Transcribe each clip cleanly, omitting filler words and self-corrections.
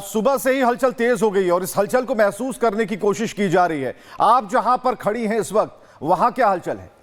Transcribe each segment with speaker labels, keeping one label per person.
Speaker 1: सुबह से ही हलचल तेज हो गई है और इस हलचल को महसूस करने की कोशिश की जा रही है। आप जहां पर खड़ी हैं इस वक्त, वहां क्या हलचल है?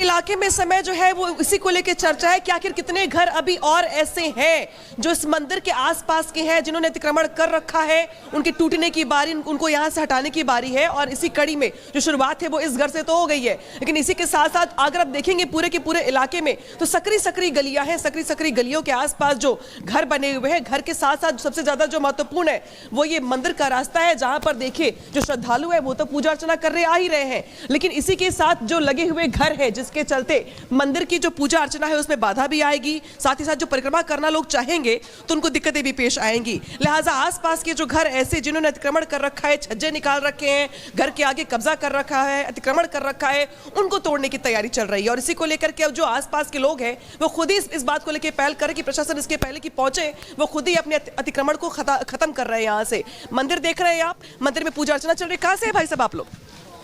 Speaker 2: इलाके में समय जो है वो इसी को लेकर चर्चा है कि आखिर कितने घर अभी और ऐसे हैं जो इस मंदिर के आसपास के हैं जिन्होंने अतिक्रमण कर रखा है। उनके टूटने की बारी, उनको यहां से हटाने की बारी है और इसी कड़ी में जो शुरुआत है वो इस घर से तो हो गई है, लेकिन इसी के साथ साथ अगर आप देखेंगे पूरे के पूरे इलाके में तो सकरी गलियां हैं। सकरी गलियों के आसपास जो घर बने हुए हैं, घर के साथ साथ सबसे ज्यादा जो महत्वपूर्ण है वो ये मंदिर का रास्ता है, जहां पर देखिए जो श्रद्धालु है वो तो पूजा अर्चना करने आ ही रहे हैं, लेकिन इसी के साथ जो लगे हुए घर है जिसके चलते मंदिर की जो पूजा अर्चना है उसमें बाधा भी आएगी, साथ ही साथ जो परिक्रमा करना लोग चाहेंगे तो उनको दिक्कतें भी पेश आएंगी। लिहाजा आसपास के जो घर ऐसे जिन्होंने अतिक्रमण कर रखा है, छज्जे निकाल रखे हैं, घर के आगे कब्जा कर रखा है, अतिक्रमण कर रखा है, उनको तोड़ने की तैयारी चल रही है। और इसी को लेकर के अब जो आसपास के लोग हैं वो खुद ही इस बात को लेकर पहल करें कि प्रशासन इसके पहले कि पहुंचे वो खुद ही अपने अतिक्रमण को खत्म कर रहे हैं। यहाँ से मंदिर देख रहे हैं आप, मंदिर में पूजा अर्चना चल रही है। कहाँ से है भाई साहब आप लोग?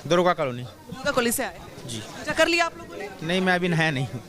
Speaker 3: दुर्गा कॉलोनी।
Speaker 2: दुर्गा कॉलोनी से आए जी। पूजा कर लिया आप लोगों ने?
Speaker 3: नहीं, मैं अभी नहाया नहीं हूँ।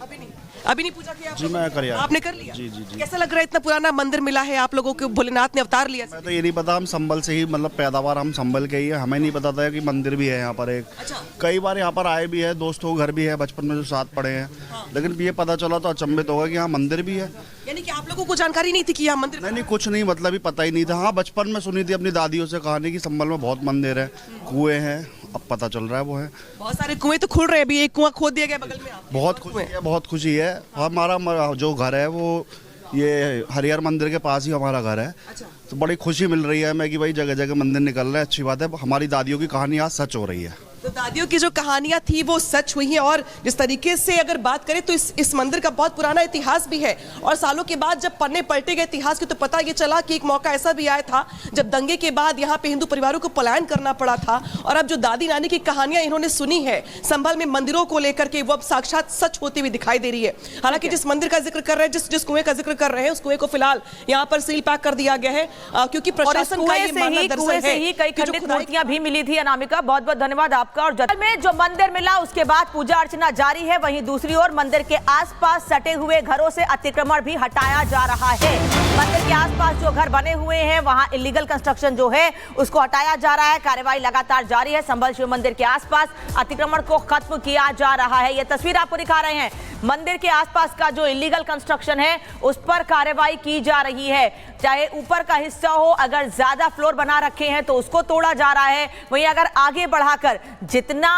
Speaker 2: अभी नहीं पूजा किया?
Speaker 4: जी मैं कर लिया।
Speaker 2: आपने कर लिया?
Speaker 4: जी जी जी।
Speaker 2: कैसा लग रहा है इतना पुराना मंदिर मिला है आप लोगों को, भोलेनाथ ने अवतार लिया?
Speaker 4: मैं तो ये नहीं पता, हम संभल से ही मतलब पैदावार हम संभल के ही है, हमें नहीं पता था कि मंदिर भी है यहाँ पर एक।
Speaker 2: अच्छा।
Speaker 4: कई बार यहाँ पर आए भी है, दोस्तों घर भी है, बचपन में जो साथ पढ़े हैं।
Speaker 2: हाँ।
Speaker 4: लेकिन ये पता चला तो अचंभित होगा कि यहाँ मंदिर भी है।
Speaker 2: यानी कि आप लोगों को जानकारी नहीं थी कि यहाँ मंदिर?
Speaker 4: नहीं, कुछ नहीं, मतलब ही पता ही नहीं था। हाँ, बचपन में सुनी थी अपनी दादियों से कहानी कि संभल में बहुत मंदिर है, कुएं हैं, अब पता चल रहा है वो है।
Speaker 2: बहुत सारे कुएं तो खुल रहे हैं, अभी एक कुआं खोद दिया गया बगल में।
Speaker 4: बहुत खुशी है। हमारा जो घर है वो ये हरिहर मंदिर के पास ही हमारा घर है।
Speaker 2: अच्छा।
Speaker 4: तो बड़ी खुशी मिल रही है हमें कि भाई जगह जगह मंदिर निकल रहा है, अच्छी बात है। हमारी दादियों की कहानी आज सच हो रही है।
Speaker 2: तो दादियों की जो कहानियां थी वो सच हुई हैं और जिस तरीके से अगर बात करें तो इस मंदिर का बहुत पुराना इतिहास भी है और सालों के बाद जब पन्ने पलटे गए इतिहास के तो पता ये चला कि एक मौका ऐसा भी आया था जब दंगे के बाद यहाँ पे हिंदू परिवारों को पलायन करना पड़ा था। और अब जो दादी नानी की कहानियां इन्होंने सुनी है संभल में मंदिरों को लेकर के, वो अब साक्षात सच होती हुई दिखाई दे रही है। हालांकि जिस मंदिर का जिक्र कर रहे हैं, जिस कुएं का जिक्र कर रहे हैं, उस कुएं को फिलहाल यहाँ पर सील पैक कर दिया गया है क्योंकि प्रशासन का ये मानना दरअसल है
Speaker 5: ही कई खंडित मूर्तियां भी मिली थी। अनामिका, बहुत बहुत धन्यवाद आपका। और जल में जो मंदिर मिला उसके बाद पूजा अर्चना जारी है, वहीं दूसरी ओर मंदिर के आसपास सटे हुए घरों से अतिक्रमण भी हटाया जा रहा है। मंदिर के आसपास जो घर बने हुए हैं वहां इलीगल कंस्ट्रक्शन जो है उसको हटाया जा रहा है। कार्रवाई लगातार जारी है। संभल शिव मंदिर के आसपास अतिक्रमण को खत्म किया जा रहा है। यह तस्वीर आपको दिखा रहे हैं। मंदिर के आसपास का जो इलीगल कंस्ट्रक्शन है उस पर कार्रवाई की जा रही है। चाहे ऊपर का हिस्सा हो, अगर ज्यादा फ्लोर बना रखे हैं तो उसको तोड़ा जा रहा है। वहीं अगर आगे बढ़ाकर जितना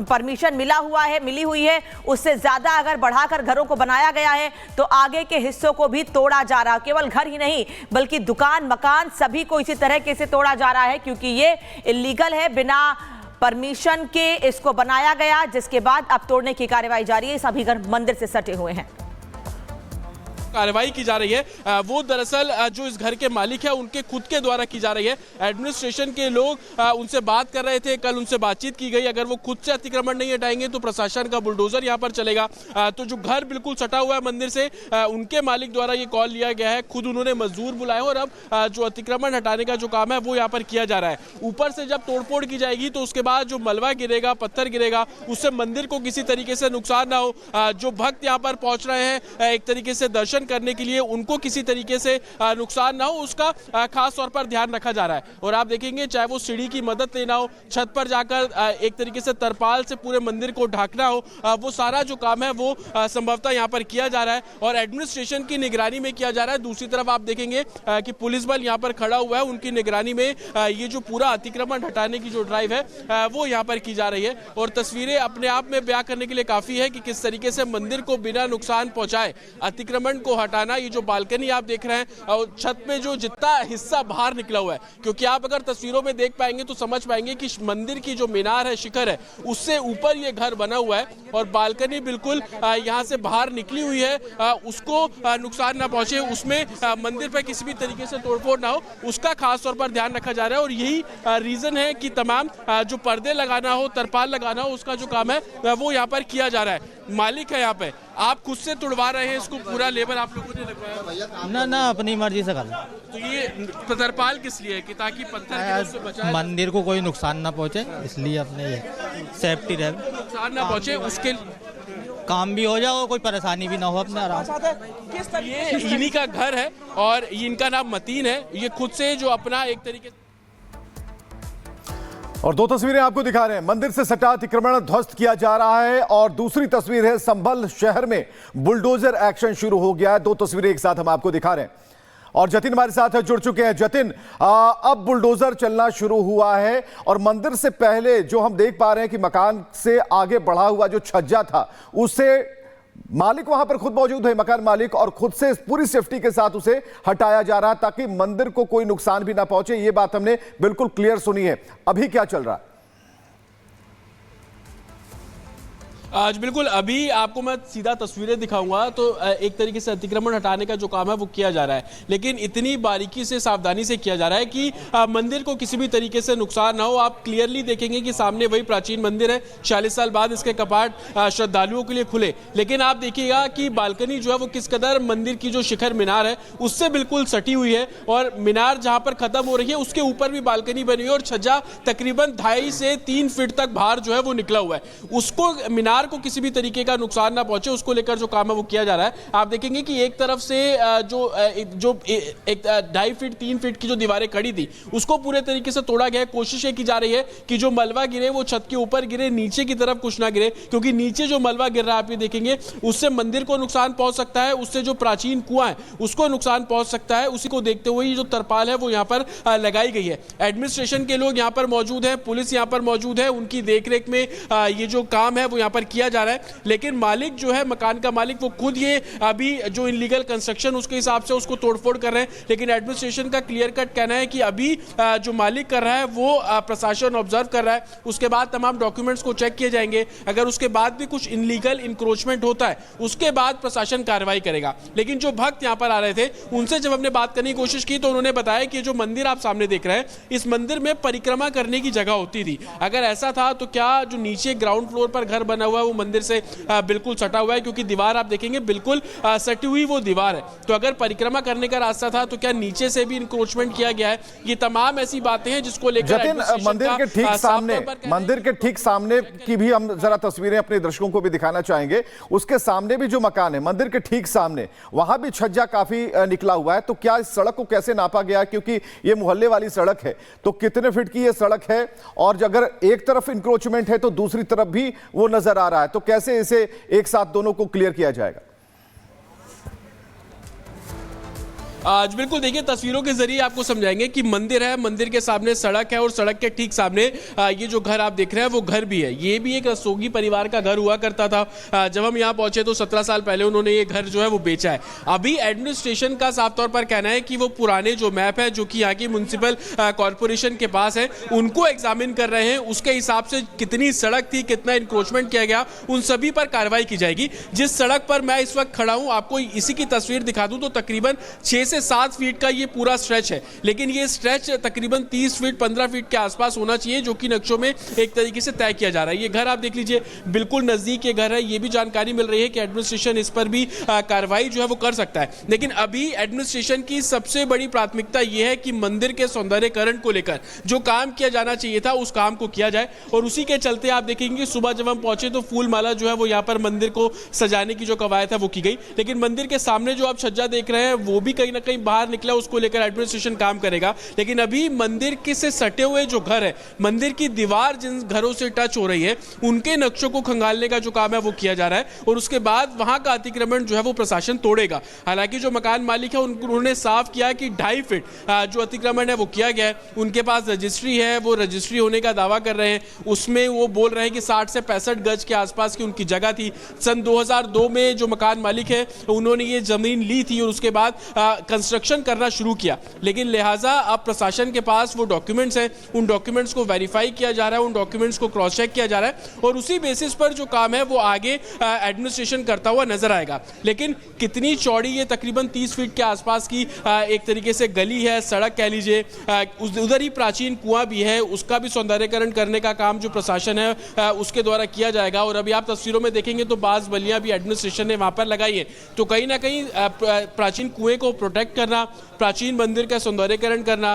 Speaker 5: परमिशन मिली हुई है उससे ज्यादा अगर बढ़ाकर घरों को बनाया गया है तो आगे के हिस्सों को भी तोड़ा जा रहा है। केवल घर ही नहीं बल्कि दुकान, मकान सभी को इसी तरह से तोड़ा जा रहा है क्योंकि ये इलीगल है, बिना परमिशन के इसको बनाया गया, जिसके बाद अब तोड़ने की कार्रवाई जारी है। सभी घर मंदिर से सटे हुए हैं।
Speaker 6: कार्रवाई की जा रही है वो दरअसल जो इस घर के मालिक है उनके खुद के द्वारा की जा रही है। एडमिनिस्ट्रेशन के लोग उनसे बात कर रहे थे, कल उनसे बातचीत की गई। अगर वो खुद से अतिक्रमण नहीं हटाएंगे तो प्रशासन का बुलडोजर यहाँ पर चलेगा। तो जो घर बिल्कुल सटा हुआ है मंदिर से, उनके मालिक द्वारा ये कॉल लिया गया है, खुद उन्होंने मजदूर बुलाए और अब जो अतिक्रमण हटाने का जो काम है वो यहाँ पर किया जा रहा है। ऊपर से जब तोड़फोड़ की जाएगी तो उसके बाद जो मलबा गिरेगा, पत्थर गिरेगा, उससे मंदिर को किसी तरीके से नुकसान ना हो। जो भक्त यहाँ पर पहुंच रहे हैं एक तरीके से दर्शन करने के लिए, उनको किसी तरीके से नुकसान ना हो, उसका खास तौर पर ध्यान रखा जा रहा है। और आप देखेंगे चाहे वो सीढ़ी की मदद लेना हो, छत पर जाकर एक तरीके से तरपाल से पूरे मंदिर को ढकना हो, वो सारा जो काम है वो संभवतः यहाँ पर किया जा रहा है और एडमिनिस्ट्रेशन की निगरानी में किया जा रहा है। दूसरी तरफ आप देखेंगे कि पुलिस बल यहाँ पर खड़ा हुआ है, उनकी निगरानी में ये जो पूरा अतिक्रमण हटाने की जो ड्राइव है वो यहाँ पर की जा रही है। और तस्वीरें अपने आप में बयां करने के लिए काफी है कि किस तरीके से मंदिर को बिना नुकसान पहुंचाए अतिक्रमण को हटाना। ये जो बालकनी आप देख रहे हैं और छत में जो जितना हिस्सा बाहर निकला हुआ है, क्योंकि आप अगर तस्वीरों में देख पाएंगे तो समझ पाएंगे कि मंदिर की जो मीनार है, शिखर है, उससे ऊपर ये घर बना हुआ है और बालकनी बिल्कुल यहाँ से बाहर निकली हुई है। उसको नुकसान ना पहुंचे, उसमें मंदिर पर किसी भी तरीके से तोड़फोड़ ना हो, उसका खास तौर पर ध्यान रखा जा रहा है। और यही रीजन है कि तमाम जो पर्दे लगाना हो, तरपाल लगाना हो, उसका जो काम है वो यहाँ पर किया जा रहा है। मालिक है यहाँ पे, आप खुद से तुड़वा रहे हैं इसको, पूरा लेबर आप लोगों ने लगवाया?
Speaker 3: ना अपनी मर्जी से कर।
Speaker 6: तो ये तरपाल किस लिए है कि ताकि पत्थर से बचाए,
Speaker 3: मंदिर को कोई नुकसान ना पहुंचे, इसलिए अपने ये सेफ्टी रहे,
Speaker 6: नुकसान ना पहुंचे उसके
Speaker 3: काम भी हो जाए और कोई परेशानी भी ना हो, अपने आराम से।
Speaker 6: किस ये इन्हीं का घर है और इनका नाम मतीन है। ये खुद से जो अपना एक तरीके से
Speaker 1: और दो तस्वीरें आपको दिखा रहे हैं। मंदिर से सटा अतिक्रमण ध्वस्त किया जा रहा है और दूसरी तस्वीर है संभल शहर में बुलडोजर एक्शन शुरू हो गया है। दो तस्वीरें एक साथ हम आपको दिखा रहे हैं और जतिन हमारे साथ जुड़ चुके हैं। जतिन, अब बुलडोजर चलना शुरू हुआ है और मंदिर से पहले जो हम देख पा रहे हैं कि मकान से आगे बढ़ा हुआ जो छज्जा था उससे मालिक वहां पर खुद मौजूद है, मकान मालिक, और खुद से पूरी सेफ्टी के साथ उसे हटाया जा रहा है ताकि मंदिर को कोई नुकसान भी ना पहुंचे। ये बात हमने बिल्कुल क्लियर सुनी है। अभी क्या चल रहा है?
Speaker 6: आज बिल्कुल अभी आपको मैं सीधा तस्वीरें दिखाऊंगा तो एक तरीके से अतिक्रमण हटाने का जो काम है वो किया जा रहा है, लेकिन इतनी बारीकी से सावधानी से किया जा रहा है कि मंदिर को किसी भी तरीके से नुकसान ना हो। आप क्लियरली देखेंगे कि सामने वही प्राचीन मंदिर है, 40 साल बाद इसके कपाट श्रद्धालुओं के लिए खुले, लेकिन आप देखिएगा कि बालकनी जो है वो किस कदर मंदिर की जो शिखर मीनार है उससे बिल्कुल सटी हुई है और मीनार जहां पर खत्म हो रही है उसके ऊपर भी बालकनी बनी हुई है और छज्जा तकरीबन 2.5 से 3 फीट तक बाहर जो है वो निकला हुआ है। उसको मीनार को किसी भी तरीके का नुकसान ना पहुंचे उसको लेकर जो काम है वो किया जा रहा है। आप देखेंगे कि एक तरफ से जो 2.5 फीट 3 फीट की जो दीवारें खड़ी थी उसको पूरे तरीके से तोड़ा गया है। कोशिश ये की जा रही है कि जो मलबा गिरे वो छत के ऊपर गिरे, नीचे की तरफ कुछ ना गिरे, क्योंकि नीचे जो मलबा गिर रहा है आप ये देखेंगे उससे मंदिर को नुकसान पहुंच सकता है, उससे जो प्राचीन कुआं है उसको नुकसान पहुंच सकता है। उसी को देखते हुए जो तरपाल है वो यहाँ पर लगाई गई है। एडमिनिस्ट्रेशन के लोग यहाँ पर मौजूद है, पुलिस यहाँ पर मौजूद है, उनकी देखरेख में ये जो काम है वो यहाँ पर किया जा रहा है। लेकिन मालिक जो है, मकान का मालिक, वो खुद ये अभी जो इनलीगल कंस्ट्रक्शन उसके हिसाब से उसको तोड़फोड़ कर रहे हैं, लेकिन एडमिनिस्ट्रेशन का क्लियर कट कहना है कि अभी जो मालिक कर रहा है वो प्रशासन ऑब्जर्व कर रहा है, उसके बाद तमाम डॉक्यूमेंट्स को चेक किए जाएंगे। अगर उसके बाद भी कुछ इनलीगल इंक्रोचमेंट होता है उसके बाद प्रशासन कार्रवाई करेगा। लेकिन जो भक्त यहाँ पर आ रहे थे उनसे जब हमने बात करने की कोशिश की तो उन्होंने बताया कि जो मंदिर आप सामने देख रहे हैं इस मंदिर में परिक्रमा करने की जगह होती थी। अगर ऐसा था तो क्या जो नीचे ग्राउंड फ्लोर पर घर बना हुआ है वो मंदिर से बिल्कुल सटा हुआ है, क्योंकि दीवार आप देखेंगे बिल्कुल सटी हुई वो दीवार है। तो अगर परिक्रमा करने का रास्ता था तो क्या नीचे से भी इंक्रोचमेंट किया गया है? ये तमाम ऐसी बातें हैं जिसको लेकर
Speaker 1: मंदिर के ठीक सामने की भी हम जरा तस्वीरें अपने दर्शकों को भी दिखाना चाहेंगे। उसके सामने भी जो मकान है मंदिर के ठीक सामने, वहां भी छज्जा काफी निकला हुआ है। तो क्या इस सड़क को कैसे नापा गया? क्योंकि ये मोहल्ले वाली सड़क है, तो कितने फीट की ये सड़क है और अगर एक तरफ इंक्रोचमेंट है तो दूसरी तरफ भी वो नजर आ रहा है, तो कैसे इसे एक साथ दोनों को क्लियर किया जाएगा?
Speaker 6: आज बिल्कुल देखिए तस्वीरों के जरिए आपको समझाएंगे कि मंदिर है, मंदिर के सामने सड़क है और सड़क के ठीक सामने ये जो घर आप देख रहे हैं वो घर भी है। ये भी एक रस्तोगी परिवार का घर हुआ करता था। जब हम यहाँ पहुंचे तो 17 साल पहले उन्होंने ये घर जो है वो बेचा है। अभी एडमिनिस्ट्रेशन का साफ तौर पर कहना है कि वो पुराने जो मैप है जो कि यहाँ की म्युनिसिपल कॉर्पोरेशन के पास है उनको एग्जामिन कर रहे हैं। उसके हिसाब से कितनी सड़क थी, कितना इंक्रोचमेंट किया गया, उन सभी पर कार्रवाई की जाएगी। जिस सड़क पर मैं इस वक्त खड़ा हूँ आपको इसी की तस्वीर दिखा दूं तो तकरीबन 6 से 7 फीट का ये पूरा स्ट्रेच है, लेकिन ये स्ट्रेच तकरीबन 30 फीट 15 फीट के आसपास होना चाहिए, जो कि नक्शों में एक तरीके से तय किया जा रहा है। ये घर आप देख लीजिए बिल्कुल नजदीक ये घर है। ये भी जानकारी मिल रही है कि एडमिनिस्ट्रेशन इस पर भी कार्रवाई जो है वो कर सकता है। लेकिन अभी एडमिनिस्ट्रेशन की सबसे बड़ी प्राथमिकता यह है कि मंदिर के सौंदर्यीकरण को लेकर जो काम किया जाना चाहिए था उस काम को किया जाए। और उसी के चलते आप देखेंगे सुबह जब हम पहुंचे तो फूल माला जो है वो यहाँ पर मंदिर को सजाने की जो कवायद है वो की गई। लेकिन मंदिर के सामने जो आप छज्जा देख रहे हैं वो भी कहीं ना कहीं बाहर निकला, उसको लेकर एडमिनिस्ट्रेशन काम करेगा। लेकिन अभी मंदिर के से सटे हुए जो घर है, मंदिर की दीवार जिन घरों से टच हो रही है उनके नक्शों को खंगालने का जो काम है वो किया जा रहा है और उसके बाद वहां का अतिक्रमण जो है वो प्रशासन तोड़ेगा। हालांकि जो मकान मालिक है उन्होंने साफ किया कि 2.5 फीट जो अतिक्रमण है वो किया गया है। उनके पास रजिस्ट्री है, वो रजिस्ट्री होने का दावा कर रहे हैं। उसमें वो बोल रहे हैं कि 60 से 65 गज के आसपास की उनकी जगह थी। सन 2002 में जो मकान मालिक है उन्होंने ये जमीन ली थी और उसके बाद कंस्ट्रक्शन करना शुरू किया। लेकिन लिहाजा अब प्रशासन के पास वो डॉक्यूमेंट्स हैं, उन डॉक्यूमेंट्स को वेरीफाई किया जा रहा है, उन डॉक्यूमेंट्स को क्रॉस चेक किया जा रहा है और उसी बेसिस पर जो काम है वो आगे एडमिनिस्ट्रेशन करता हुआ नजर आएगा। लेकिन कितनी चौड़ी, ये तकरीबन 30 फीट के आसपास की एक तरीके से गली है, सड़क कह लीजिए, उधर ही प्राचीन कुआं भी है, उसका भी सौंदर्यीकरण करने का काम जो प्रशासन है उसके द्वारा किया जाएगा। और अभी आप तस्वीरों में देखेंगे तो बाज बलियां भी एडमिनिस्ट्रेशन ने वहां पर लगाई है। तो कहीं ना कहीं प्राचीन कुएं को प्रोटेक्ट करना, प्राचीन मंदिर का सौंदर्यीकरण करना,